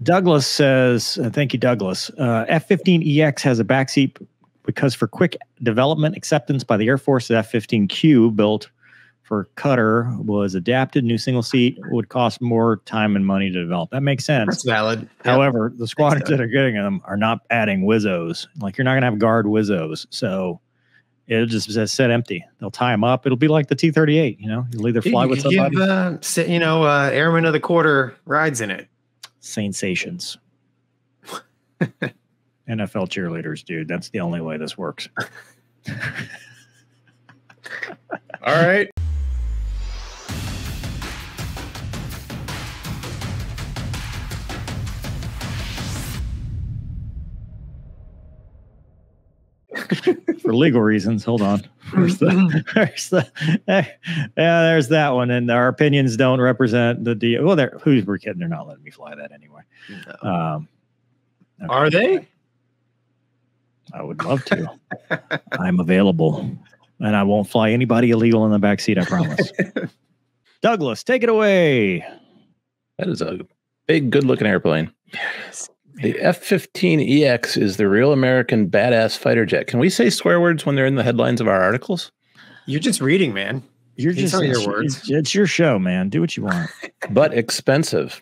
Douglas says, thank you, Douglas. F-15EX has a backseat because for quick development acceptance by the Air Force, the F-15Q built for Qatar was adapted. New single seat would cost more time and money to develop. That makes sense. That's valid. However, the squadrons that are getting them are not adding Wizzos. Like, you're not going to have guard Wizzos. So it'll just set empty. They'll tie them up. It'll be like the T-38, you know? You'll either fly with somebody. Give, Airman of the Quarter rides in it. Sensations. NFL cheerleaders, dude. That's the only way this works. All right. For legal reasons, hold on. There's that one, and our opinions don't represent the deal. Well, we're kidding. They're not letting me fly that anyway. No. Okay. Are they? I would love to. I'm available, and I won't fly anybody illegal in the backseat. I promise. Douglas, take it away. That is a big, good-looking airplane. Yes. The F-15EX is the real American badass fighter jet. Can we say swear words when they're in the headlines of our articles? You're just reading, man. These are your words. It's your show, man. Do what you want. But expensive.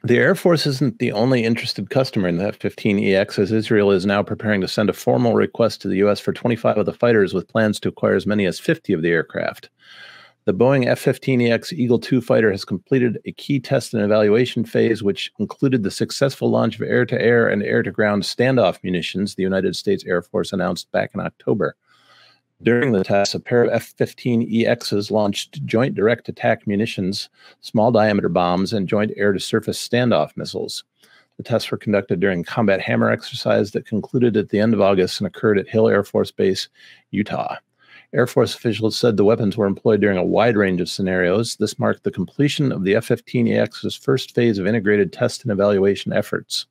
The Air Force isn't the only interested customer in the F-15EX, as Israel is now preparing to send a formal request to the U.S. for 25 of the fighters, with plans to acquire as many as 50 of the aircraft. The Boeing F-15EX Eagle II fighter has completed a key test and evaluation phase, which included the successful launch of air-to-air and air-to-ground standoff munitions, the United States Air Force announced back in October. During the tests, a pair of F-15EXs launched joint direct attack munitions, small diameter bombs, and joint air-to-surface standoff missiles. The tests were conducted during Combat Hammer exercise that concluded at the end of August and occurred at Hill Air Force Base, Utah. Air Force officials said the weapons were employed during a wide range of scenarios. This marked the completion of the F-15EX's first phase of integrated test and evaluation efforts.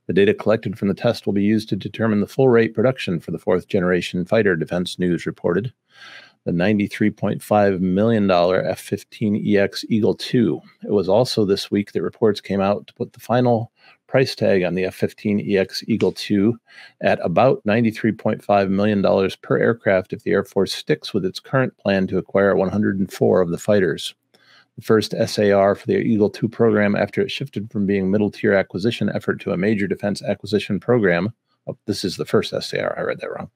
The data collected from the test will be used to determine the full rate production for the fourth-generation fighter, Defense News reported. The $93.5 million F-15EX Eagle II. It was also this week that reports came out to put the final price tag on the F-15EX Eagle II at about $93.5 million per aircraft if the Air Force sticks with its current plan to acquire 104 of the fighters. The first SAR for the Eagle II program after it shifted from being middle-tier acquisition effort to a major defense acquisition program. Oh, this is the first SAR. I read that wrong.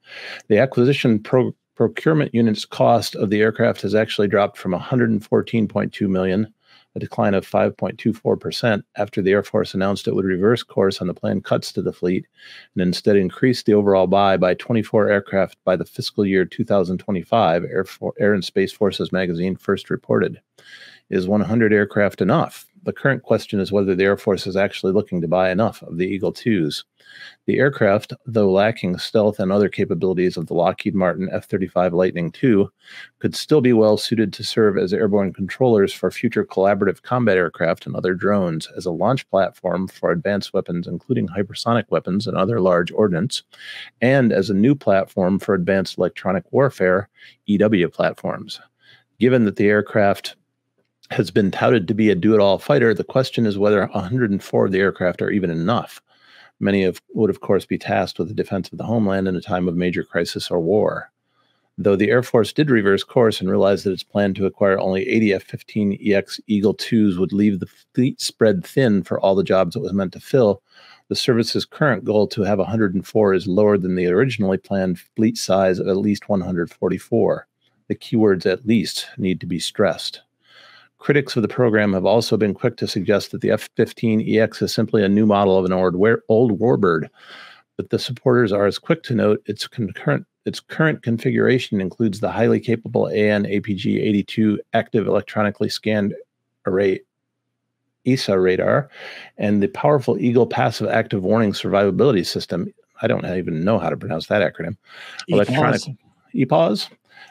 The acquisition procurement unit's cost of the aircraft has actually dropped from $114.2 million, a decline of 5.24% after the Air Force announced it would reverse course on the planned cuts to the fleet and instead increase the overall buy by 24 aircraft by the fiscal year 2025, Air and Space Forces magazine first reported. Is 100 aircraft enough? The current question is whether the Air Force is actually looking to buy enough of the Eagle IIs. The aircraft, though lacking stealth and other capabilities of the Lockheed Martin F-35 Lightning II, could still be well suited to serve as airborne controllers for future collaborative combat aircraft and other drones, as a launch platform for advanced weapons, including hypersonic weapons and other large ordnance, and as a new platform for advanced electronic warfare, EW platforms. Given that the aircraft has been touted to be a do-it-all fighter, the question is whether 104 of the aircraft are even enough. Many would, of course, be tasked with the defense of the homeland in a time of major crisis or war. Though the Air Force did reverse course and realized that its plan to acquire only 80 F-15EX Eagle IIs would leave the fleet spread thin for all the jobs it was meant to fill, the service's current goal to have 104 is lower than the originally planned fleet size of at least 144. The keywords "at least" need to be stressed. Critics of the program have also been quick to suggest that the F-15EX is simply a new model of an old warbird, but the supporters are as quick to note its current configuration includes the highly capable AN/APG-82 active electronically scanned array ESA radar and the powerful Eagle passive active warning survivability system. I don't even know how to pronounce that acronym. EPAWS?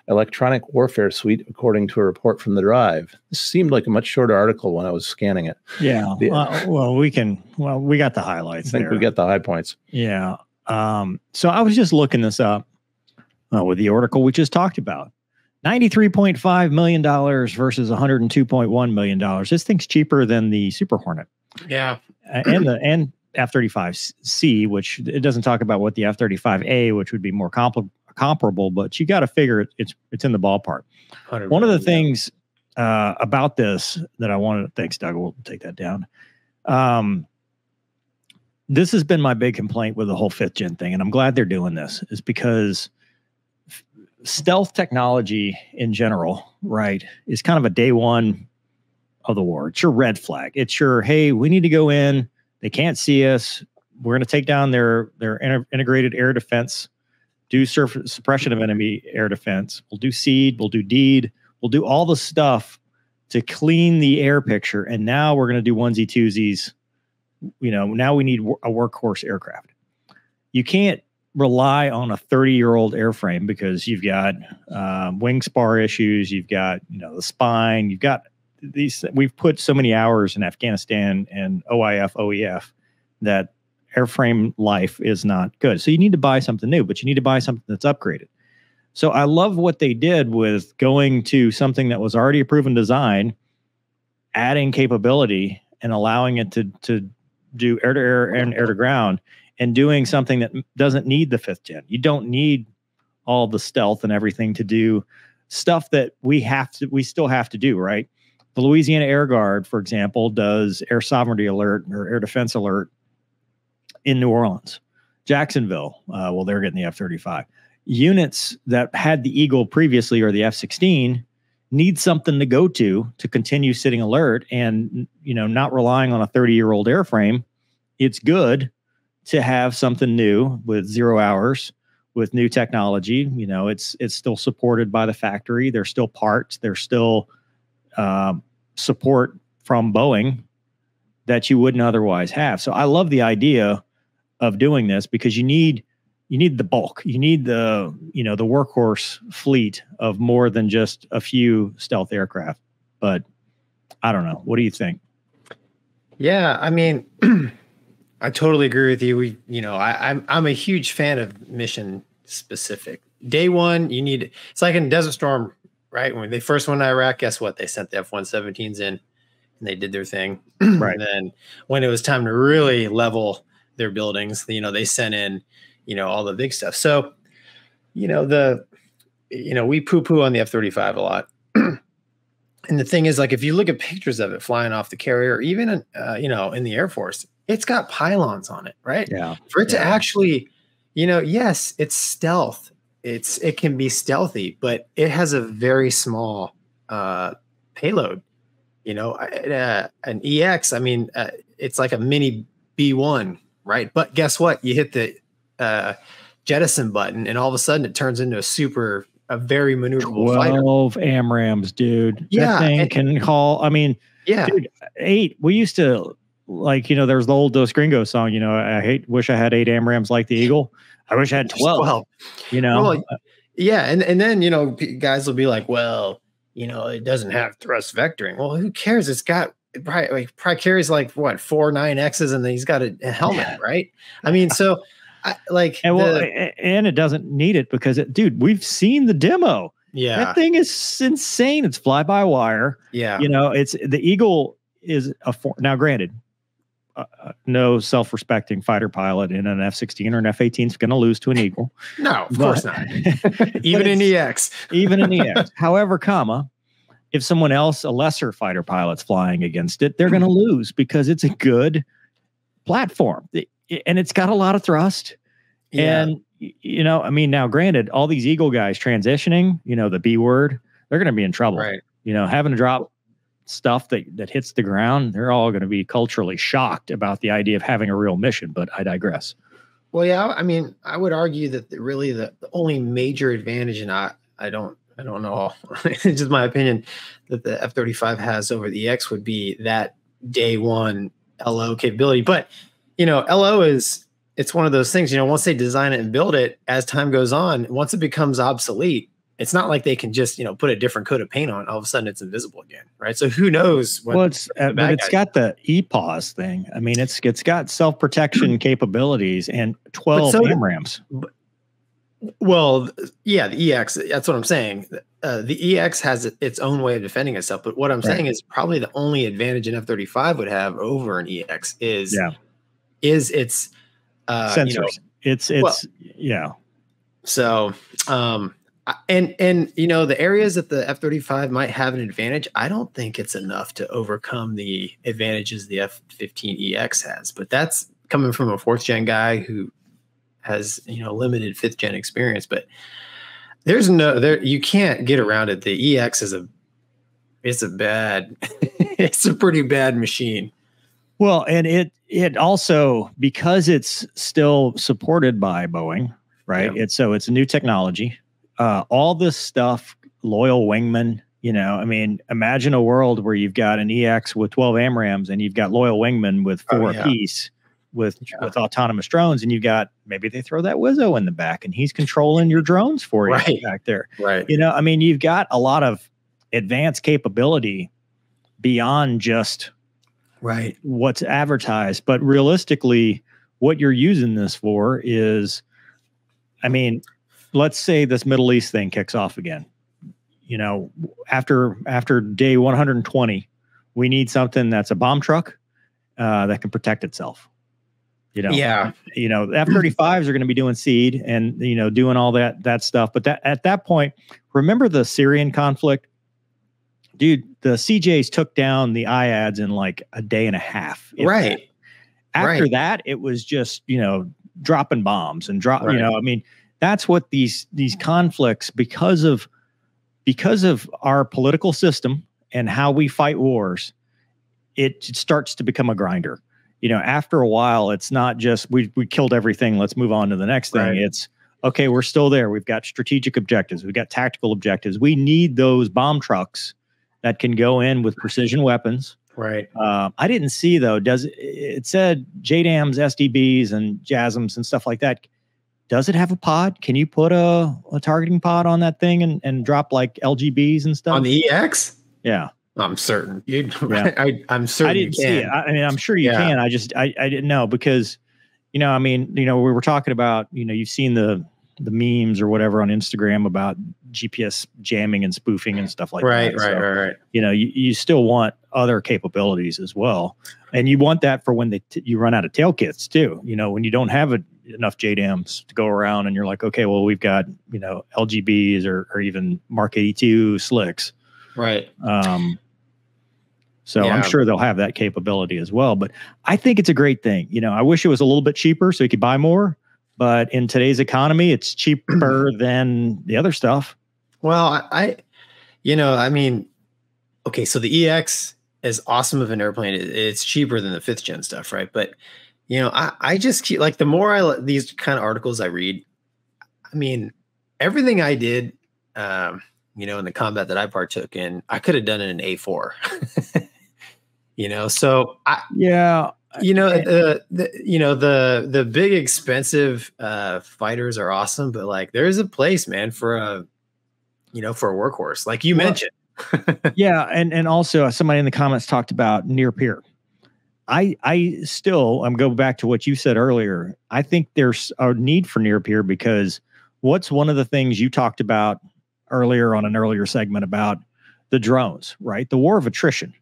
Electronic Warfare Suite, according to a report from The Drive. This seemed like a much shorter article when I was scanning it. Yeah. We got the highlights. I think we get the high points. Yeah. So I was just looking this up with the article we just talked about. $93.5 million versus $102.1 million. This thing's cheaper than the Super Hornet. Yeah. And F-35C, which it doesn't talk about what the F-35A, which would be more comparable, but you got to figure it's in the ballpark. One of the things about this that I wanted to, thanks, Doug, we'll take that down. This has been my big complaint with the whole 5th gen thing, and I'm glad they're doing this, is because stealth technology in general, right, is kind of a day one of the war. It's your red flag. It's your, hey, we need to go in. They can't see us. We're going to take down their integrated air defense, do suppression of enemy air defense. We'll do SEED. We'll do DEED. We'll do all the stuff to clean the air picture. And now we're going to do onesie twosies. You know, now we need a workhorse aircraft. You can't rely on a 30-year-old airframe because you've got wing spar issues. You've got, you know, the spine. You've got these. We've put so many hours in Afghanistan and OIF, OEF that airframe life is not good. So you need to buy something new, but you need to buy something that's upgraded. So I love what they did with going to something that was already a proven design, adding capability and allowing it to do air-to-air and air-to-ground, and doing something that doesn't need the 5th gen. You don't need all the stealth and everything to do stuff that we still have to do, right? The Louisiana Air Guard, for example, does air sovereignty alert or air defense alert in New Orleans. Jacksonville, well, they're getting the F-35. Units that had the Eagle previously or the F-16 need something to go to continue sitting alert, and, you know, not relying on a 30-year-old airframe. It's good to have something new with 0 hours, with new technology. You know, it's still supported by the factory. There's still parts. There's still support from Boeing that you wouldn't otherwise have. So I love the idea of doing this, because you need the bulk. You need the workhorse fleet of more than just a few stealth aircraft. But I don't know. What do you think? Yeah, I mean, I totally agree with you. I'm a huge fan of mission specific. Day one, it's like in Desert Storm, right? When they first went to Iraq, guess what? They sent the F-117s in and they did their thing. Right. And then when it was time to really level their buildings, they sent in, all the big stuff. So, we poo-poo on the F-35 a lot. And the thing is, like, if you look at pictures of it flying off the carrier, or even, in the Air Force, it's got pylons on it, right? Yeah. For it to actually, yes, it's stealth. It can be stealthy, but it has a very small payload. An EX, it's like a mini B1, right? But guess what? You hit the jettison button, and all of a sudden it turns into a very maneuverable 12 AMRAAMs, dude. Yeah, that thing can haul. Yeah, dude, 8. We used to, there's the old Dos Gringos song. Wish I had 8 AMRAAMs like the Eagle. I wish I had 12. Well, yeah, and then guys will be like, well, it doesn't have thrust vectoring. Well, who cares? It's got probably carries 4 9Xs, and then he's got a helmet, right? So. And it doesn't need it because dude, we've seen the demo. Yeah, that thing is insane. It's fly by wire. Yeah, it's the Eagle is now granted, no self-respecting fighter pilot in an F-16 or an F-18 is going to lose to an Eagle. No, of course not. Even in EX, However, if someone else, a lesser fighter pilot's flying against it, they're going to lose because it's a good platform. And it's got a lot of thrust. Yeah. And, now granted, all these Eagle guys transitioning, the B word, they're going to be in trouble. Right. Having to drop stuff that hits the ground, they're all going to be culturally shocked about the idea of having a real mission, but I digress. Well, yeah, I would argue that really the only major advantage, and I don't know, it's just my opinion, that the F-35 has over the EX would be that day one LO capability. But LO it's one of those things, once they design it and build it, as time goes on, once it becomes obsolete, it's not like they can just, put a different coat of paint on. All of a sudden it's invisible again. Right. So who knows? But it's got the EPAWS thing. It's got self-protection capabilities and 12 AMRAAMs. Well, yeah, the EX, that's what I'm saying. the EX has its own way of defending itself. But what I'm saying is probably the only advantage an F-35 would have over an EX is its sensors. So, and the areas that the F-35 might have an advantage, I don't think it's enough to overcome the advantages the F-15EX has. But that's coming from a 4th gen guy who has limited 5th gen experience. But you can't get around it. The EX is it's a pretty bad machine. Well, and it also, because it's still supported by Boeing, right? Yeah. It's a new technology. All this stuff, loyal wingman, imagine a world where you've got an EX with 12 AMRAAMs and you've got loyal wingmen with 4 apiece with autonomous drones, and maybe they throw that Wizzo in the back and he's controlling your drones for you back there. Right. You've got a lot of advanced capability beyond just what's advertised, but realistically, what you're using this for is, let's say this Middle East thing kicks off again. After day 120, we need something that's a bomb truck that can protect itself. F-35s are going to be doing seed and doing all that stuff. But at that point, remember the Syrian conflict, dude. The CJs took down the IADs in like a day and a half. Right. After that, it was just dropping bombs and that's what these conflicts, because of our political system and how we fight wars, it starts to become a grinder. After a while, it's not just we killed everything, let's move on to the next thing. It's okay, we're still there. We've got strategic objectives. We've got tactical objectives. We need those bomb trucks that can go in with precision weapons. Right. I didn't see though. It said JDAMs, SDBs, and JASMs and stuff like that. Does it have a pod? Can you put a targeting pod on that thing and drop like LGBs and stuff? On the EX? Yeah. I'm certain. I'm certain. I didn't see it. I'm sure you can. I didn't know because, we were talking about, you've seen the memes or whatever on Instagram about GPS jamming and spoofing and stuff like that. Right. You still want other capabilities as well. And you want that for when you run out of tail kits too. When you don't have enough JDAMs to go around and you're like, okay, well, we've got, LGBs or even Mark 82 slicks. Right. So I'm sure they'll have that capability as well. But I think it's a great thing. I wish it was a little bit cheaper so you could buy more. But in today's economy, it's cheaper than the other stuff. Well, okay, so the EX is awesome of an airplane. It's cheaper than the 5th gen stuff, right? But, I just keep, like, the more these kind of articles I read, everything I did, in the combat that I partook in, I could have done it in A4. So the big expensive fighters are awesome, but like there's a place, man, for a workhorse, like you mentioned. And also somebody in the comments talked about near peer. I'm going back to what you said earlier. I think there's a need for near peer because what's one of the things you talked about earlier on an earlier segment about the drones, right? The war of attrition.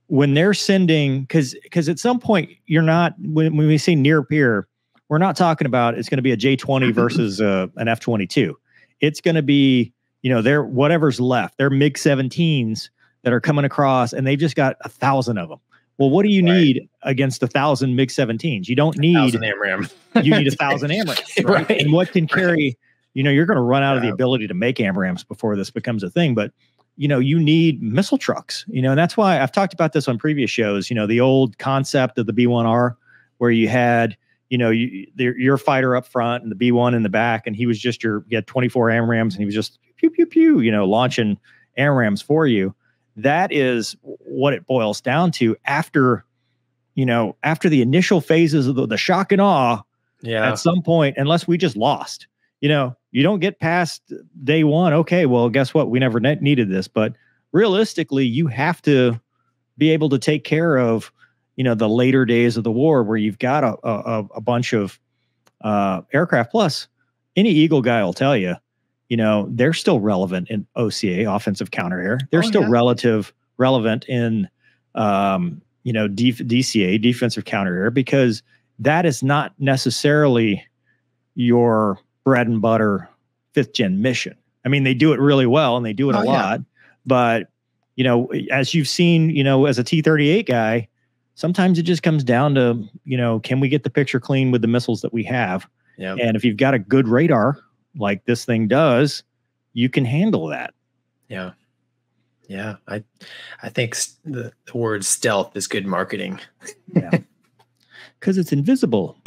When they're sending, because at some point you're not, when we say near peer, we're not talking about it's going to be a J-20 versus an F-22. It's going to be, they're whatever's left. They're MiG-17s that are coming across, and they've just got 1,000 of them. Well, what do you need against 1,000 MiG-17s? You don't need 1,000 AMRAAM. You need 1,000 AMRAAMs, right? And what can carry? You're going to run out of the ability to make AMRAAMs before this becomes a thing, but. You need missile trucks, and that's why I've talked about this on previous shows, the old concept of the B-1R where you had, your fighter up front and the B-1 in the back. And he was just you had 24 AMRAAMs and he was just pew, pew, pew, launching AMRAAMs for you. That is what it boils down to after the initial phases of the shock and awe. At some point, unless we just lost, you don't get past day one. Okay, well, guess what? We never needed this. But realistically, you have to be able to take care of, the later days of the war where you've got a bunch of aircraft. Plus, any Eagle guy will tell you, they're still relevant in OCA, offensive counter air. They're still relevant in, DCA, defensive counter air, because that is not necessarily your bread and butter 5th gen mission. I mean, they do it really well and they do it a lot, but as you've seen, as a T-38 guy, sometimes it just comes down to, can we get the picture clean with the missiles that we have? Yeah. And if you've got a good radar like this thing does, you can handle that. Yeah. Yeah. I think the word stealth is good marketing. Yeah. Because it's invisible.